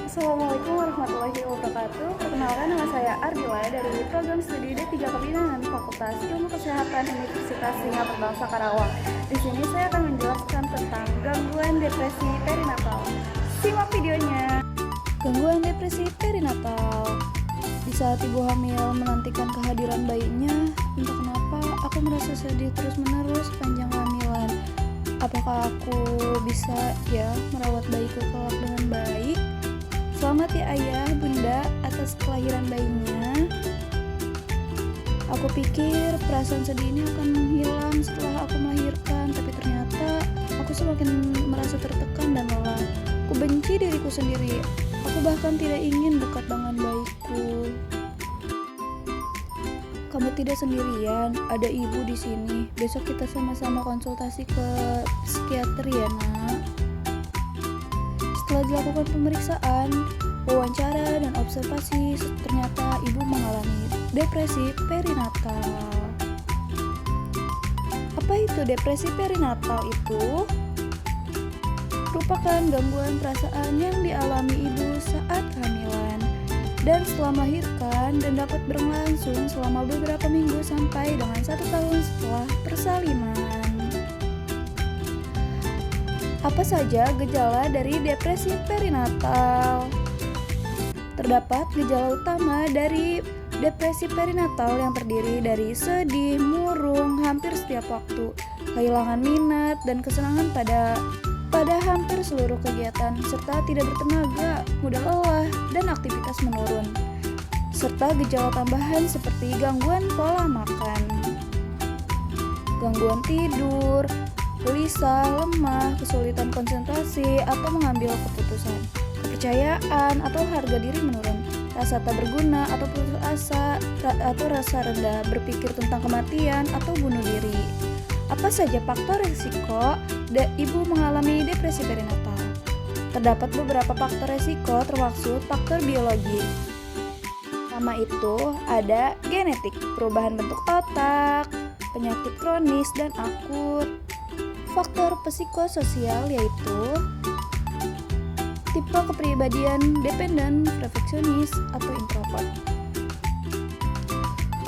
Assalamualaikum warahmatullahi wabarakatuh. Perkenalkan, nama saya Ardila dari program studi D3 Kebidanan Fakultas Ilmu Kesehatan Universitas Singapura Bangsa Karawang. Di sini saya akan menjelaskan tentang gangguan depresi perinatal. Simak videonya. Gangguan depresi perinatal. Di saat ibu hamil menantikan kehadiran bayinya, entah kenapa aku merasa sedih terus-menerus sepanjang kehamilan. Apakah aku bisa merawat bayiku kelak dengan baik? Selamat ya ayah, bunda atas kelahiran bayinya. Aku pikir perasaan sedih ini akan menghilang setelah aku melahirkan, tapi ternyata aku semakin merasa tertekan dan lelah. Aku benci diriku sendiri. Aku bahkan tidak ingin dekat dengan bayiku. Kamu tidak sendirian, ada ibu di sini. Besok kita sama-sama konsultasi ke psikiater ya, Nak. Setelah dilakukan pemeriksaan, wawancara, dan observasi, ternyata ibu mengalami depresi perinatal. Apa itu depresi perinatal itu? Merupakan gangguan perasaan yang dialami ibu saat kehamilan dan setelah melahirkan, dan dapat berlangsung selama beberapa minggu sampai dengan 1 tahun setelah persalinan. Apa saja gejala dari depresi perinatal? Terdapat gejala utama dari depresi perinatal yang terdiri dari sedih, murung hampir setiap waktu, kehilangan minat dan kesenangan pada hampir seluruh kegiatan, serta tidak bertenaga, mudah lelah, dan aktivitas menurun. Serta gejala tambahan seperti gangguan pola makan, gangguan tidur, gelisah, lemah, kesulitan konsentrasi atau mengambil keputusan, kepercayaan atau harga diri menurun, rasa tak berguna atau putus asa atau rasa rendah, berpikir tentang kematian atau bunuh diri. Apa saja faktor risiko ibu mengalami depresi perinatal? Terdapat beberapa faktor risiko termasuk faktor biologi. Pertama itu ada genetik, perubahan bentuk otak, penyakit kronis dan akut. Faktor psikososial yaitu tipe kepribadian dependen, perfeksionis, atau introvert.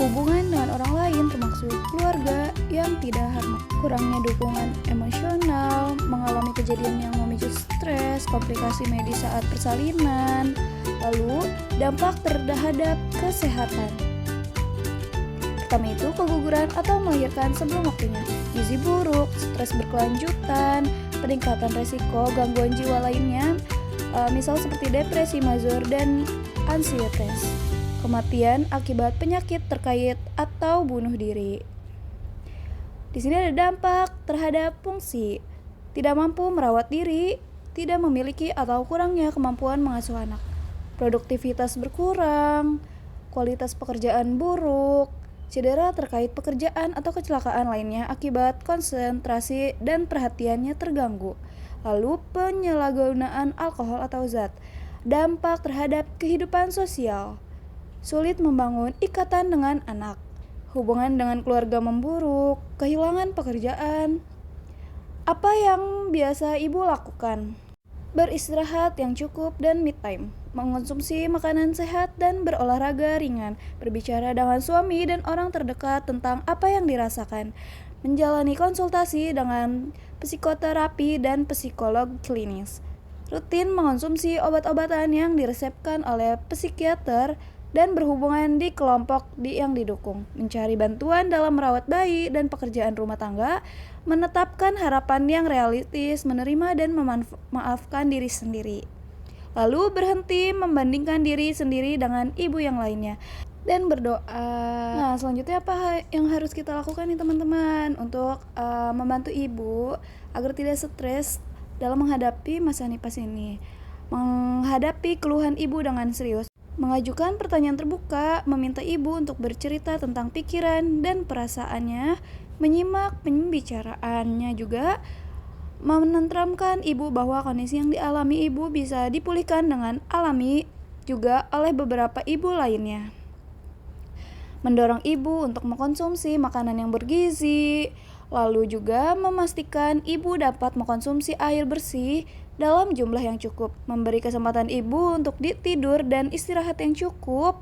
Hubungan dengan orang lain termasuk keluarga yang tidak harmonis, kurangnya dukungan emosional, mengalami kejadian yang memicu stres, komplikasi medis saat persalinan, lalu dampak terhadap kesehatan. Pertama itu keguguran atau melahirkan sebelum waktunya, gizi buruk, stres berkelanjutan, peningkatan resiko gangguan jiwa lainnya, misal seperti depresi major dan ansietas. Kematian akibat penyakit terkait atau bunuh diri. Di sini ada dampak terhadap fungsi, tidak mampu merawat diri, tidak memiliki atau kurangnya kemampuan mengasuh anak, produktivitas berkurang, kualitas pekerjaan buruk, cedera terkait pekerjaan atau kecelakaan lainnya akibat konsentrasi dan perhatiannya terganggu, lalu penyalahgunaan alkohol atau zat. Dampak terhadap kehidupan sosial, sulit membangun ikatan dengan anak, hubungan dengan keluarga memburuk, kehilangan pekerjaan. Apa yang biasa ibu lakukan? Beristirahat yang cukup dan me time, mengonsumsi makanan sehat dan berolahraga ringan, berbicara dengan suami dan orang terdekat tentang apa yang dirasakan, menjalani konsultasi dengan psikoterapi dan psikolog klinis, rutin mengonsumsi obat-obatan yang diresepkan oleh psikiater, dan berhubungan di kelompok yang didukung, mencari bantuan dalam merawat bayi dan pekerjaan rumah tangga, menetapkan harapan yang realistis, menerima dan memaafkan diri sendiri. Lalu berhenti membandingkan diri sendiri dengan ibu yang lainnya, dan berdoa. Nah, selanjutnya apa yang harus kita lakukan nih teman-teman untuk membantu ibu agar tidak stres dalam menghadapi masa nifas ini? Menghadapi keluhan ibu dengan serius, mengajukan pertanyaan terbuka, meminta ibu untuk bercerita tentang pikiran dan perasaannya, menyimak pembicaraannya juga, menenteramkan ibu bahwa kondisi yang dialami ibu bisa dipulihkan dengan alami juga oleh beberapa ibu lainnya. Mendorong ibu untuk mengkonsumsi makanan yang bergizi, Lalu juga memastikan ibu dapat mengkonsumsi air bersih dalam jumlah yang cukup, memberi kesempatan ibu untuk tidur dan istirahat yang cukup,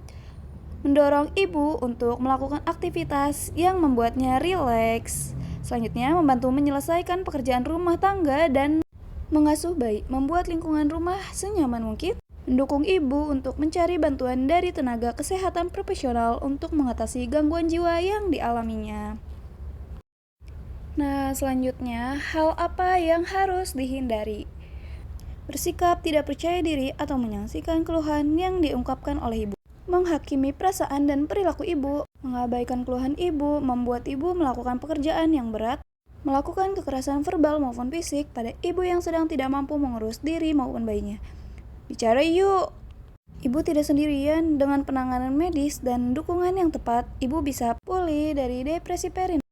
mendorong ibu untuk melakukan aktivitas yang membuatnya rileks. Selanjutnya, membantu menyelesaikan pekerjaan rumah tangga dan mengasuh bayi, membuat lingkungan rumah senyaman mungkin, mendukung ibu untuk mencari bantuan dari tenaga kesehatan profesional untuk mengatasi gangguan jiwa yang dialaminya. Nah, selanjutnya, hal apa yang harus dihindari? Bersikap tidak percaya diri atau menyaksikan keluhan yang diungkapkan oleh ibu. Menghakimi perasaan dan perilaku ibu, mengabaikan keluhan ibu, membuat ibu melakukan pekerjaan yang berat, melakukan kekerasan verbal maupun fisik pada ibu yang sedang tidak mampu mengurus diri maupun bayinya. Bicara yuk! Ibu tidak sendirian. Dengan penanganan medis dan dukungan yang tepat, ibu bisa pulih dari depresi perinatal.